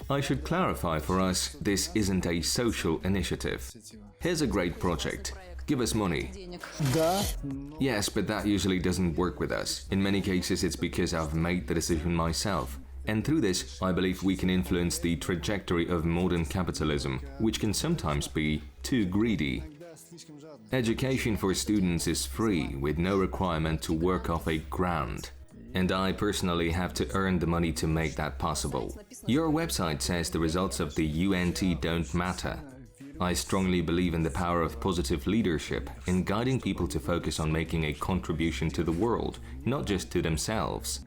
I should clarify for us, this isn't a social initiative. Here's a great project. Give us money. Yes, but that usually doesn't work with us. In many cases, it's because I've made the decision myself. And through this, I believe we can influence the trajectory of modern capitalism, which can sometimes be too greedy. Education for students is free, with no requirement to work off a grant. And I personally have to earn the money to make that possible. Your website says the results of the UNT don't matter. I strongly believe in the power of positive leadership, in guiding people to focus on making a contribution to the world, not just to themselves.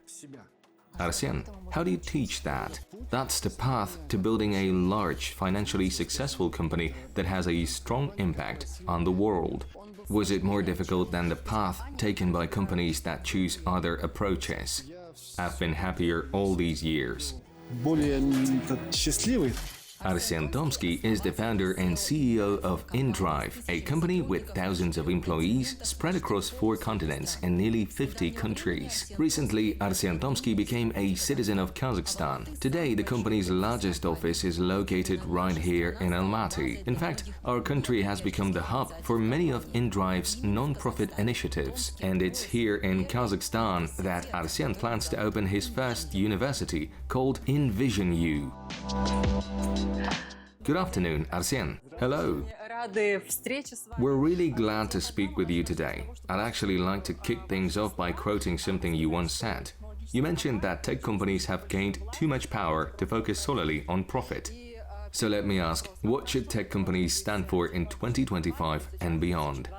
Arsen, how do you teach that? That's the path to building a large, financially successful company that has a strong impact on the world. Was it more difficult than the path taken by companies that choose other approaches? I've been happier all these years. Arsen Tomsky is the founder and CEO of inDrive, a company with thousands of employees spread across 4 continents and nearly 50 countries. Recently, Arsen Tomsky became a citizen of Kazakhstan. Today, the company's largest office is located right here in Almaty. In fact, our country has become the hub for many of inDrive's non-profit initiatives, and it's here in Kazakhstan that Arsen plans to open his first university called inVision U. Good afternoon, Arsen. Hello. We're really glad to speak with you today. I'd actually like to kick things off by quoting something you once said. You mentioned that tech companies have gained too much power to focus solely on profit. So let me ask, what should tech companies stand for in 2025 and beyond?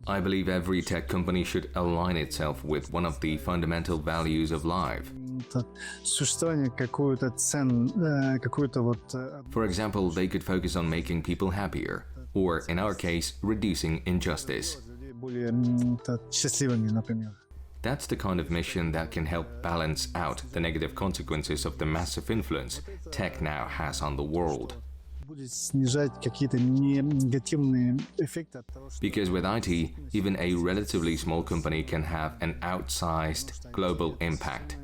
I believe every tech company should align itself with one of the fundamental values of life. For example, they could focus on making people happier, or in our case, reducing injustice. That's the kind of mission that can help balance out the negative consequences of the massive influence tech now has on the world. Because with IT, even a relatively small company can have an outsized global impact.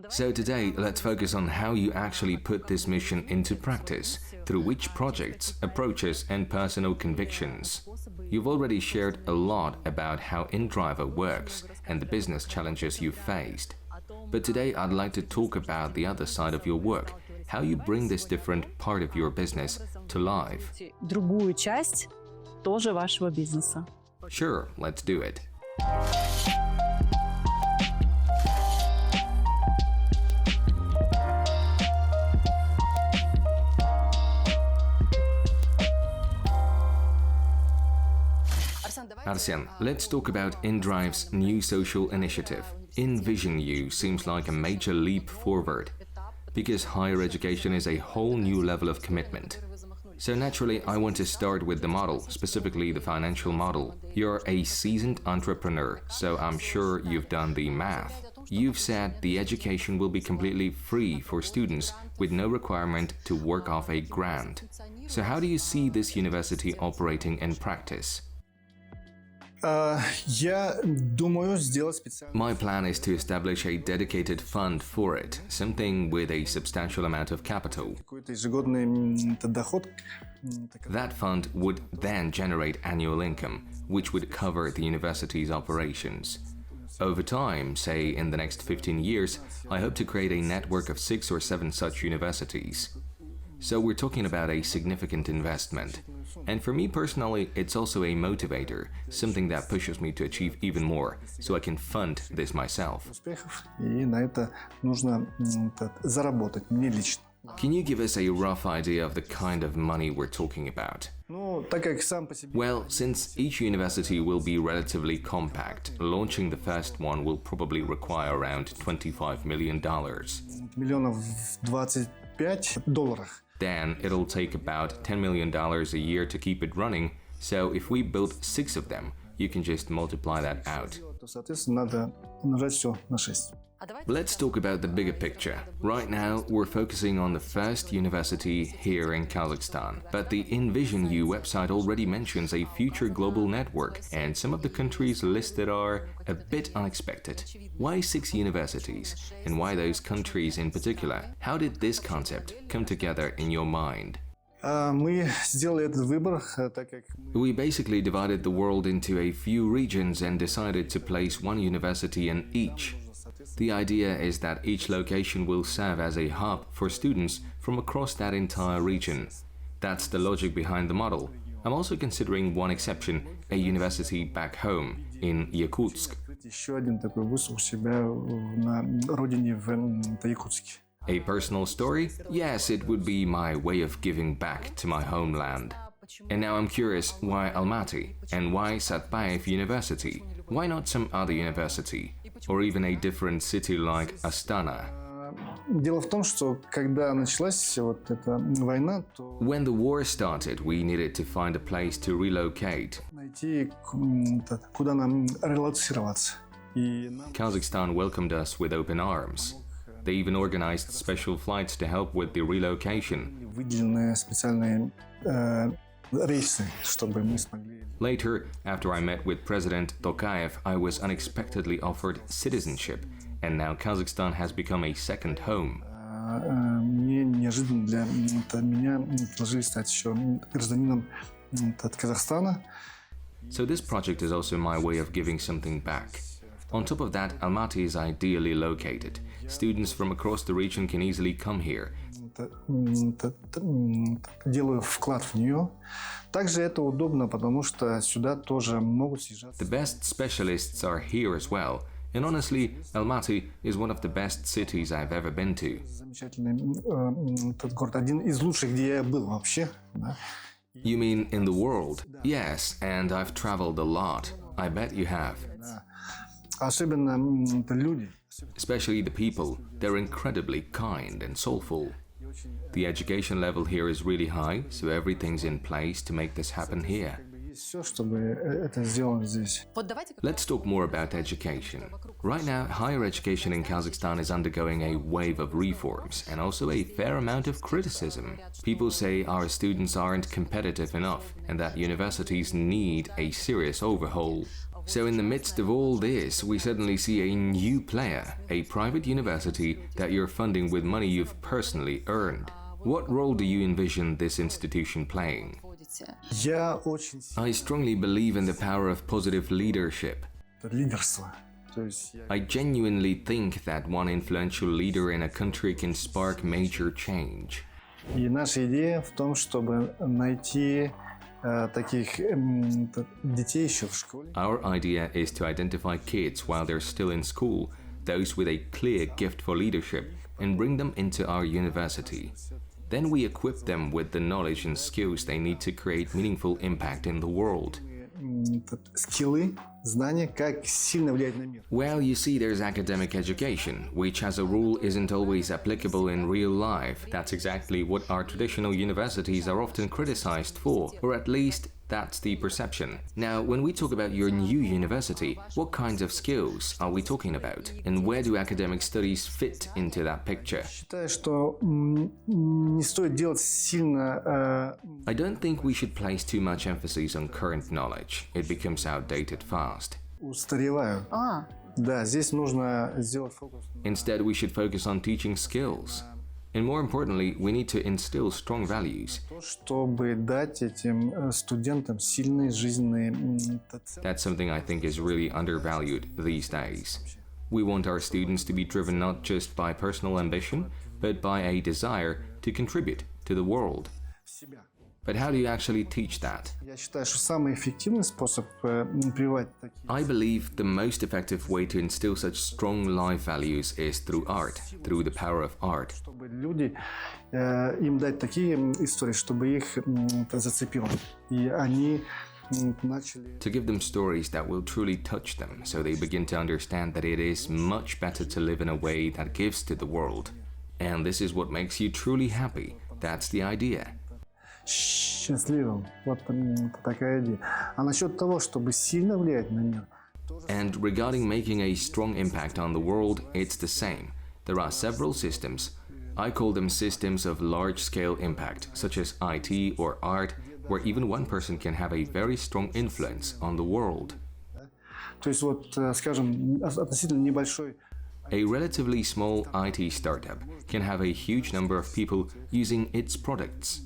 So today, let's focus on how you actually put this mission into practice, through which projects, approaches, and personal convictions. You've already shared a lot about how inDrive works and the business challenges you've faced. But today I'd like to talk about the other side of your work, how you bring this different part of your business to life. Sure, let's do it. Arsen, let's talk about inDrive's new social initiative. inVision U seems like a major leap forward, because higher education is a whole new level of commitment. So naturally, I want to start with the model, specifically the financial model. You're a seasoned entrepreneur, so I'm sure you've done the math. You've said the education will be completely free for students with no requirement to work off a grant. So how do you see this university operating in practice? My plan is to establish a dedicated fund for it, something with a substantial amount of capital. That fund would then generate annual income, which would cover the university's operations. Over time, say in the next 15 years, I hope to create a network of 6 or 7 such universities. So we're talking about a significant investment. And for me personally, it's also a motivator, something that pushes me to achieve even more, so I can fund this myself. Can you give us a rough idea of the kind of money we're talking about? Well, since each university will be relatively compact, launching the first one will probably require around $25 million. Then it'll take about $10 million a year to keep it running, so if we build 6 of them, you can just multiply that out. то, соответственно, надо умножать все на 6. Let's talk about the bigger picture. Right now, we're focusing on the first university here in Kazakhstan. But the inVision U website already mentions a future global network, and some of the countries listed are a bit unexpected. Why 6 universities? And why those countries in particular? How did this concept come together in your mind? Мы сделали этот выбор, так как We basically divided the world into a few regions and decided to place one university in each. The idea is that each location will serve as a hub for students from across that entire region. That's the logic behind the model. I'm also considering one exception, a university back home, in Yakutsk. еще один такой вуз у себя на родине в Якутске. A personal story? Yes, it would be my way of giving back to my homeland. And now I'm curious, why Almaty? And why Satpayev University? Why not some other university? Or even a different city like Astana? Дело в том, что когда началась вот эта война, то When the war started, we needed to find a place to relocate. найти куда нам релоцироваться. И нам Kazakhstan welcomed us with open arms. They even organized special flights to help with the relocation. выделены специальные рейсы, чтобы мы смогли. Later, after I met with President Tokayev, I was unexpectedly offered citizenship, and now Kazakhstan has become a second home. Мне неожиданно для меня предложили стать еще гражданином от Казахстана. So this project is also my way of giving something back. On top of that, Almaty is ideally located. Students from across the region can easily come here. Делаю вклад в нее. Также это удобно, потому что сюда тоже могут съезжаться. The best specialists are here as well. And honestly, Almaty is one of the best cities I've ever been to. Замечательный этот город, один из лучших, где я был вообще. Да. You mean in the world? Yes, and I've traveled a lot. I bet you have. Особенно люди. Especially the people. They're incredibly kind and soulful. The education level here is really high, so everything's in place to make this happen here. Есть все, чтобы это сделано здесь. Let's talk more about education. Right now, higher education in Kazakhstan is undergoing a wave of reforms and also a fair amount of criticism. People say our students aren't competitive enough and that universities need a serious overhaul. So in the midst of all this, we suddenly see a new player, a private university that you're funding with money you've personally earned. What role do you envision this institution playing? Я очень I strongly believe in the power of positive leadership. лидерство. То есть I genuinely think that one influential leader in a country can spark major change. И наша идея в том, чтобы найти таких детей еще в школе. Our idea is to identify kids while they're still in school, those with a clear gift for leadership, and bring them into our university. Then we equip them with the knowledge and skills they need to create meaningful impact in the world. Скиллы, знания, как сильно влиять на мир. Well, you see, there's academic education, which as a rule isn't always applicable in real life. That's exactly what our traditional universities are often criticized for, or at least that's the perception. Now, when we talk about your new university, what kinds of skills are we talking about? And where do academic studies fit into that picture? Считаю, что не стоит делать сильно. I don't think we should place too much emphasis on current knowledge. It becomes outdated fast. Устареваю. Да, здесь нужно сделать фокус. Instead, we should focus on teaching skills. And more importantly, we need to instill strong values. Чтобы дать этим студентам сильные жизненные. That's something I think is really undervalued these days. We want our students to be driven not just by personal ambition, but by a desire to contribute to the world. But how do you actually teach that? Я считаю, что самый эффективный способ прививать такие. I believe the most effective way to instill such strong life values is through art, through the power of art. Чтобы люди им дать такие истории, чтобы их зацепило, и они начали. To give them stories that will truly touch them, so they begin to understand that it is much better to live in a way that gives to the world. And this is what makes you truly happy. That's the idea. счастливым. Вот такая идея. А насчет того, чтобы сильно влиять на мир. And regarding making a strong impact on the world, it's the same. There are several systems. I call them systems of large-scale impact, such as IT or art, where even one person can have a very strong influence on the world. То есть вот, скажем, относительно небольшой. A relatively small IT startup can have a huge number of people using its products.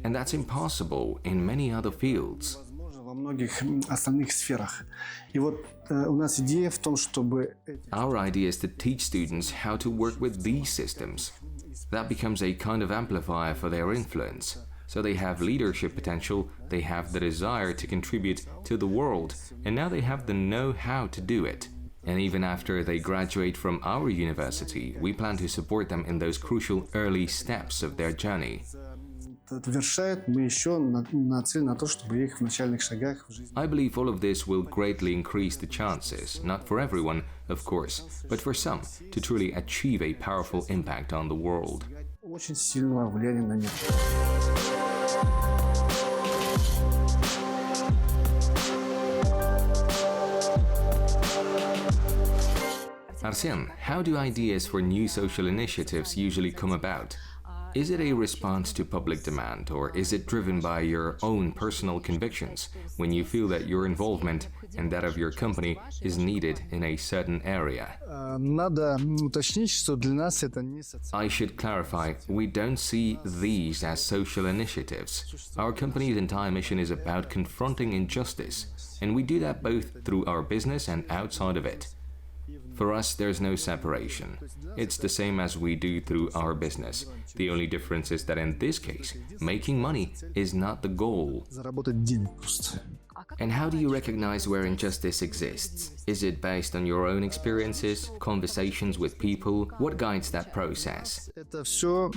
And that's impossible in many other fields. Во многих остальных сферах. И вот у нас идея в том, чтобы... Our idea is to teach students how to work with these systems. That becomes a kind of amplifier for their influence. So they have leadership potential, they have the desire to contribute to the world, and now they have the know-how to do it. And even after they graduate from our university, we plan to support them in those crucial early steps of their journey. Довершает, мы еще нацелены на то, чтобы их в начальных шагах в жизни. I believe all of this will greatly increase the chances, not for everyone, of course, but for some, to truly achieve a powerful impact on the world. Очень сильного влияния на мир. Arsen, how do ideas for new social initiatives usually come about? Is it a response to public demand, or is it driven by your own personal convictions when you feel that your involvement and that of your company is needed in a certain area? Надо уточнить, что для нас это не I should clarify, we don't see these as social initiatives. Our company's entire mission is about confronting injustice, and we do that both through our business and outside of it. For us, there's no separation. It's the same as we do through our business. The only difference is that in this case, making money is not the goal. заработать денег просто. And how do you recognize where injustice exists? Is it based on your own experiences, conversations with people? What guides that process? Это все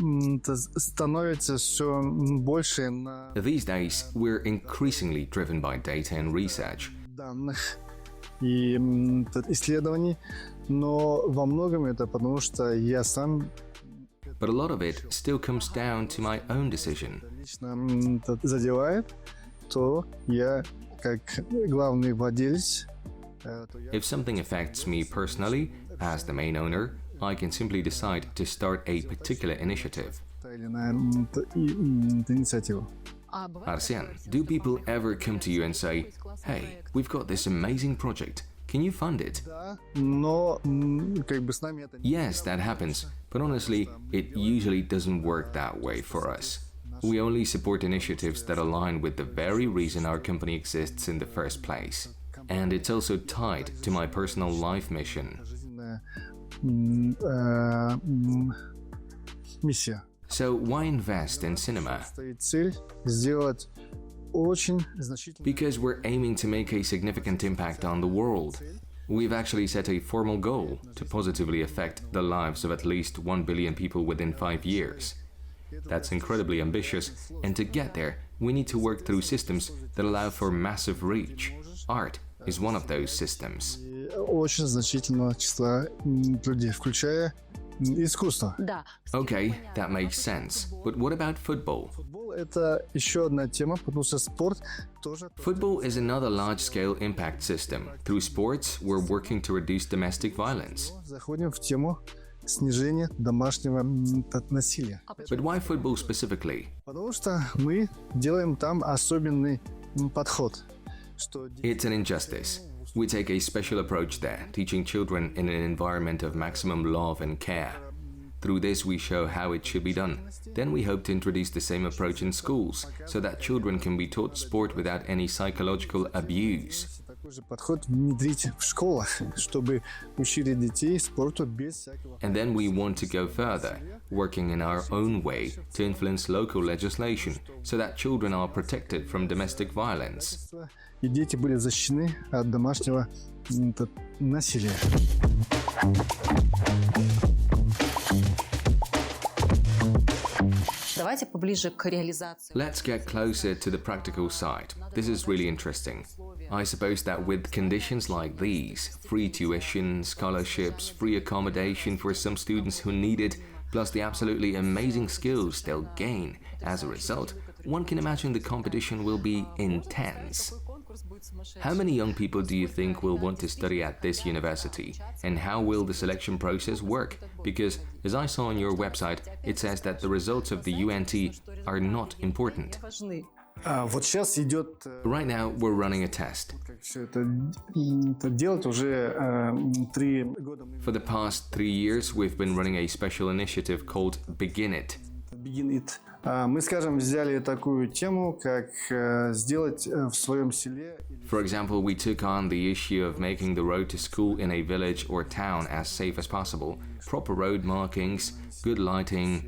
становится все больше на These days, we're increasingly driven by data and research. данных и исследований, но во многом это потому, что я сам But a lot of it still comes down to my own decision. лично задевает, то я как главный владелец, то я If something affects me personally, as the main owner, I can simply decide to start a particular initiative. та или иная инициатива. Arsen, do people ever come to you and say, "Hey, we've got this amazing project. Can you fund it?" Да, но как бы с нами это не Yes, that happens, but honestly, it usually doesn't work that way for us. We only support initiatives that align with the very reason our company exists in the first place. And it's also tied to my personal life mission. жизненная миссия. So why invest in cinema? Стоит цель сделать очень значительный Because we're aiming to make a significant impact on the world. We've actually set a formal goal to positively affect the lives of at least 1 billion people within 5 years. That's incredibly ambitious, and to get there, we need to work through systems that allow for massive reach. Art is one of those systems. очень значительного числа людей, включая искусство. Да. Okay, that makes sense. But what about football? Футбол — это еще одна тема, потому что спорт тоже... Football is another large-scale impact system. Through sports, we're working to reduce domestic violence. Заходим в тему снижения домашнего насилия. But why football specifically? Потому что мы делаем там особенный подход. Что It's an injustice. We take a special approach there, teaching children in an environment of maximum love and care. Through this, we show how it should be done. Then we hope to introduce the same approach in schools, so that children can be taught sport without any psychological abuse. такой же подход внедрить в школах, чтобы учили детей спорту без всякого... And then we want to go further, working in our own way to influence local legislation, so that children are protected from domestic violence. И дети были защищены от домашнего насилия. Давайте поближе к реализации. Let's get closer to the practical side. This is really interesting. I suppose that with conditions like these, free tuition, scholarships, free accommodation for some students who need it, plus the absolutely amazing skills they'll gain as a result, one can imagine the competition will be intense. How many young people do you think will want to study at this university? And how will the selection process work? Because, as I saw on your website, it says that the results of the UNT are not important. Вот сейчас идет Right now, we're running a test. все это делать уже 3 года. For the past 3 years, we've been running a special initiative called Begin It. Begin it. Мы, скажем, взяли такую тему, как сделать в своем селе. For example, we took on the issue of making the road to school in a village or town as safe as possible, proper road markings, good lighting,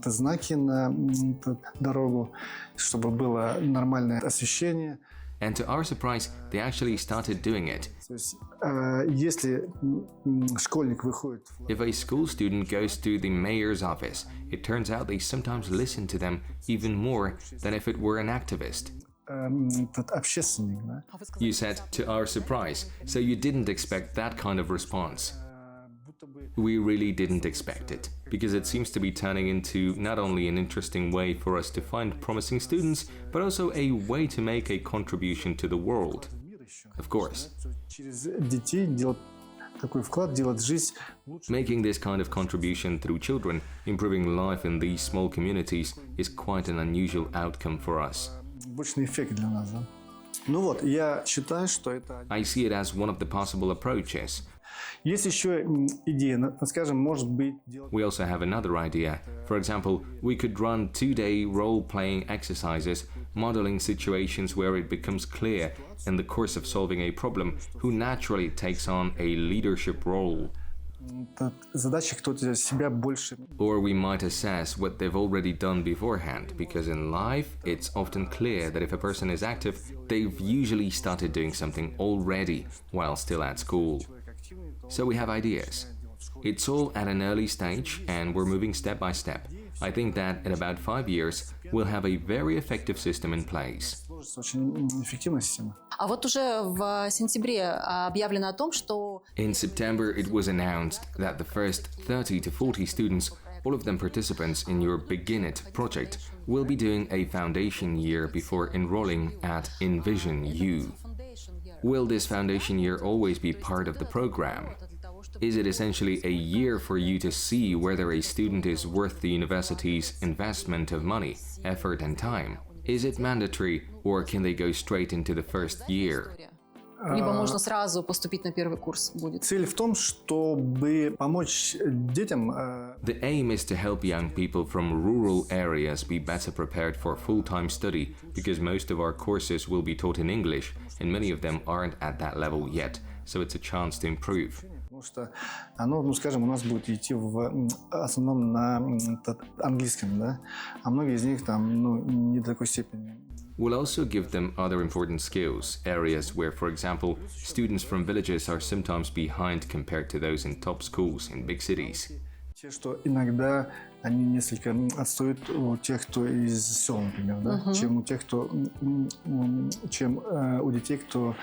Знаки на дорогу, чтобы было нормальное освещение. and to our surprise, they actually started doing it. То есть, если школьник выходит, If a school student goes to the mayor's office, it turns out they sometimes listen to them even more than if it were an activist. общественник, да? You said, to our surprise, so you didn't expect that kind of response. We really didn't expect it, because it seems to be turning into not only an interesting way for us to find promising students, but also a way to make a contribution to the world. Of course. Через детей делать такой вклад, делать жизнь лучше. Making this kind of contribution through children, improving life in these small communities, is quite an unusual outcome for us. Побочный эффект для нас, да? Ну вот, я считаю, что это... I see it as one of the possible approaches. Есть еще идея, скажем, может быть... We also have another idea. For example, we could run 2-day role-playing exercises, modeling situations where it becomes clear, in the course of solving a problem, who naturally takes on a leadership role. Задача кто-то себя больше... Or we might assess what they've already done beforehand, because in life, it's often clear that if a person is active, they've usually started doing something already while still at school. So we have ideas. It's all at an early stage and we're moving step by step. I think that in about 5 years, we'll have a very effective system in place. Очень эффективная система. А вот уже в сентябре объявлено о том, что... In September, it was announced that the first 30 to 40 students, all of them participants in your Begin It project, will be doing a foundation year before enrolling at inVision U. Will this foundation year always be part of the program? Is it essentially a year for you to see whether a student is worth the university's investment of money, effort and time? Is it mandatory, or can they go straight into the first year? Либо можно сразу поступить на первый курс будет. Цель в том, чтобы помочь детям... The aim is to help young people from rural areas be better prepared for full-time study, because most of our courses will be taught in English, and many of them aren't at that level yet, so it's a chance to improve. Потому что оно, ну скажем, у нас будет идти в основном на английском, да? А многие из них там, ну, не до такой степени. We'll also give them other important skills, areas where, for example, students from villages are sometimes behind compared to those in top schools in big cities. Те, что иногда они несколько отстают у тех, кто из сел, например, да? Чем у тех, кто, чем у детей, кто...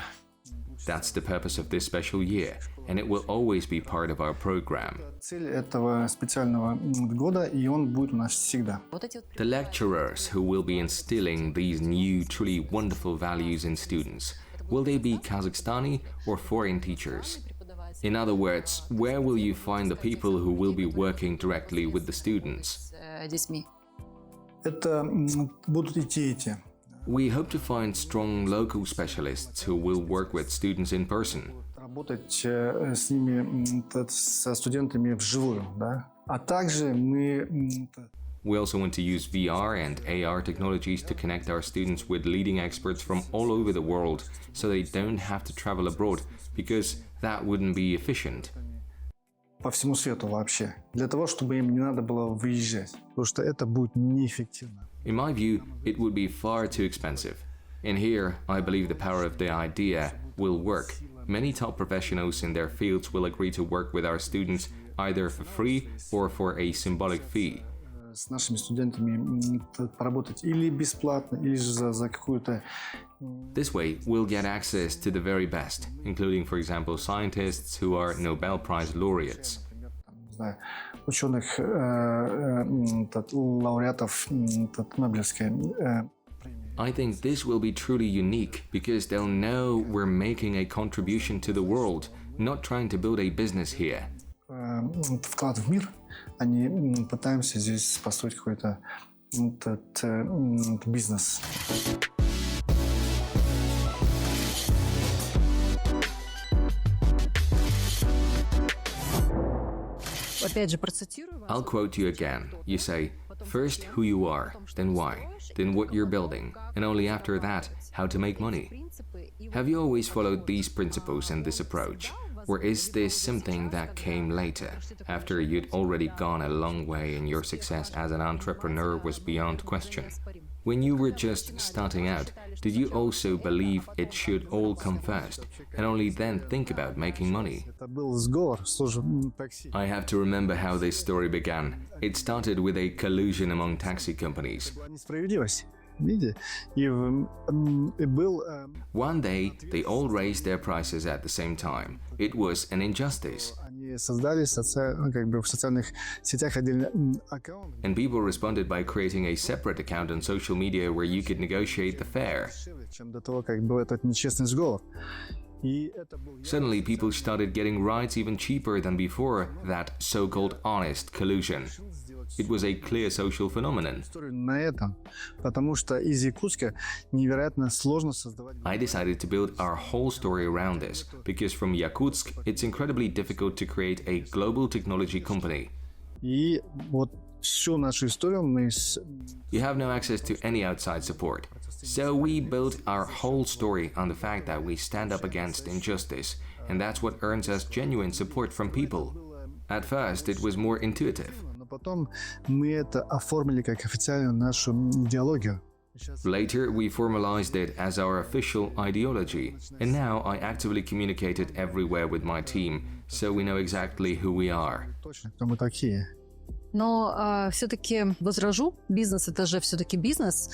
That's the purpose of this special year, and it will always be part of our program. Цель этого специального года, и он будет у нас всегда. The lecturers who will be instilling these new, truly wonderful values in students, will they be Kazakhstani or foreign teachers? In other words, where will you find the people who will be working directly with the students? Это будут и те, и те. We hope to find strong local specialists who will work with students in person. Работать с ними, со студентами вживую, да? А также мы... We also want to use VR and AR technologies to connect our students with leading experts from all over the world, so they don't have to travel abroad, because that wouldn't be efficient. По всему свету вообще. Для того, чтобы им не надо было выезжать. Потому что это будет неэффективно. In my view, it would be far too expensive. And here, I believe the power of the idea will work. Many top professionals in their fields will agree to work with our students either for free or for a symbolic fee. С нашими студентами поработать или бесплатно, или же за какую-то... This way, we'll get access to the very best, including, for example, scientists who are Nobel Prize laureates. знаю, ученых, лауреатов Нобелевской. I think this will be truly unique because they'll know we're making a contribution to the world, not trying to build a business here. Вклад в мир, они пытаемся здесь построить какой-то бизнес. I'll quote you again. You say, first who you are, then why, then what you're building, and only after that, how to make money. Have you always followed these principles and this approach? Or is this something that came later, after you'd already gone a long way and your success as an entrepreneur was beyond question? When you were just starting out, did you also believe it should all come first, and only then think about making money? I have to remember how this story began. It started with a collusion among taxi companies. One day, they all raised their prices at the same time. It was an injustice. And people responded by creating a separate account on social media where you could negotiate the fare. Suddenly, people started getting rides even cheaper than before that so-called honest collusion. It was a clear social phenomenon. I decided to build our whole story around this, because from Yakutsk, it's incredibly difficult to create a global technology company. You have no access to any outside support. So we built our whole story on the fact that we stand up against injustice, and that's what earns us genuine support from people. At first, it was more intuitive. Later, we formalized it as our official ideology, and now I actively communicate it everywhere with my team, so we know exactly who we are. Но все-таки возражу, бизнес это же все-таки бизнес.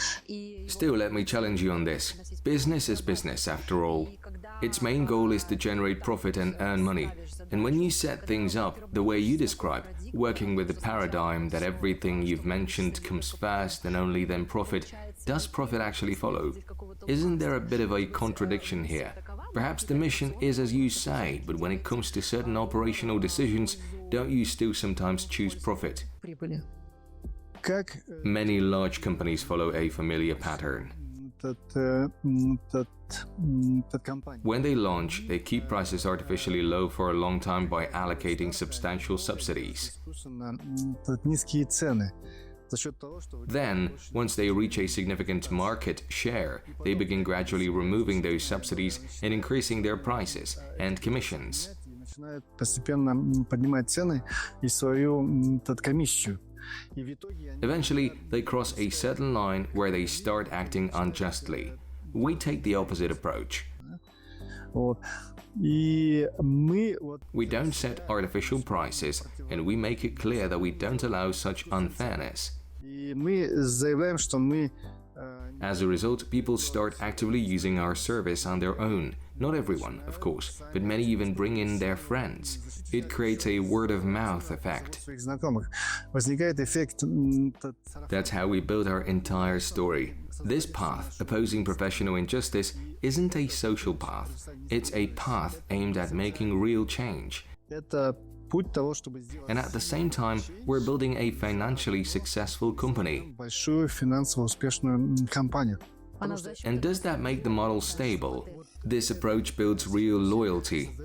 Still, let me challenge you on this. Business is business, after all. Its main goal is to generate profit and earn money. And when you set things up the way you describe, working with the paradigm that everything you've mentioned comes first and only then profit, does profit actually follow? Isn't there a bit of a contradiction here? Perhaps the mission is as you say, but when it comes to certain operational decisions, don't you still sometimes choose profit? Many large companies follow a familiar pattern. When they launch, they keep prices artificially low for a long time by allocating substantial subsidies. Then, once they reach a significant market share, they begin gradually removing those subsidies and increasing their prices and commissions. Eventually, they cross a certain line where they start acting unjustly. We take the opposite approach. We don't set artificial prices, and we make it clear that we don't allow such unfairness. As a result, people start actively using our service on their own. Not everyone, of course, but many even bring in their friends. It creates a word-of-mouth effect. That's how we build our entire story. This path, opposing professional injustice, isn't a social path. It's a path aimed at making real change. And at the same time, we're building a financially successful company. And does that make the model stable? This approach builds real loyalty.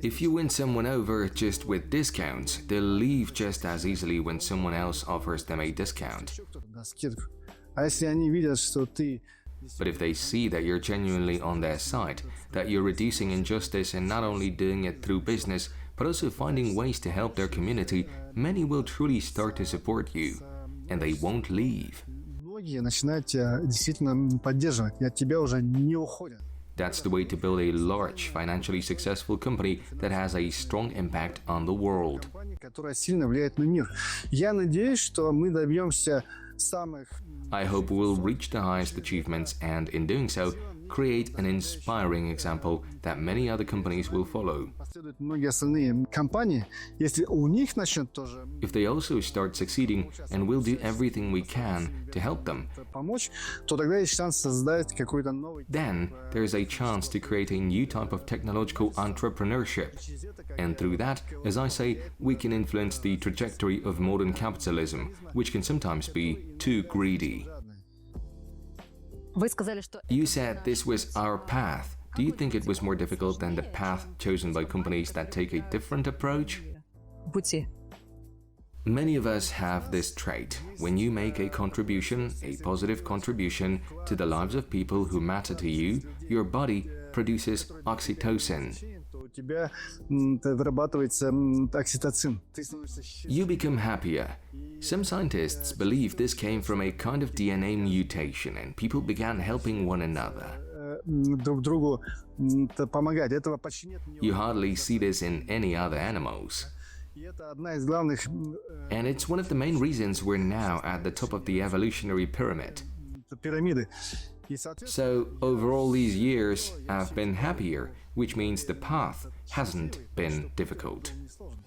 If you win someone over just with discounts, they'll leave just as easily when someone else offers them a discount. But if they see that you're genuinely on their side, that you're reducing injustice and not only doing it through business, but also finding ways to help their community, many will truly start to support you, and they won't leave. That's the way to build a large, financially successful company that has a strong impact on the world. I hope we'll reach the highest achievements, and in doing so, create an inspiring example that many other companies will follow. Последуют многие остальные компании, если у них начнет тоже If they also start succeeding and we'll do everything we can to help them, помочь, то тогда есть шанс создать какой-то новый. then there is a chance to create a new type of technological entrepreneurship. And through that, as I say, we can influence the trajectory of modern capitalism, which can sometimes be too greedy. Вы сказали, что You said this was our path. Do you think it was more difficult than the path chosen by companies that take a different approach? пути. Many of us have this trait. When you make a contribution, a positive contribution, to the lives of people who matter to you, your body produces oxytocin. То у тебя вырабатывается окситоцин. Ты становишься You become happier. Some scientists believe this came from a kind of DNA mutation and people began helping one another. друг другу помогать. Этого почти нет. You hardly see this in any other animals. И это одна из главных And it's one of the main reasons we're now at the top of the evolutionary pyramid. пирамиды. И, соответственно, So, over all these years, I've been happier, which means the path hasn't been difficult. сложно.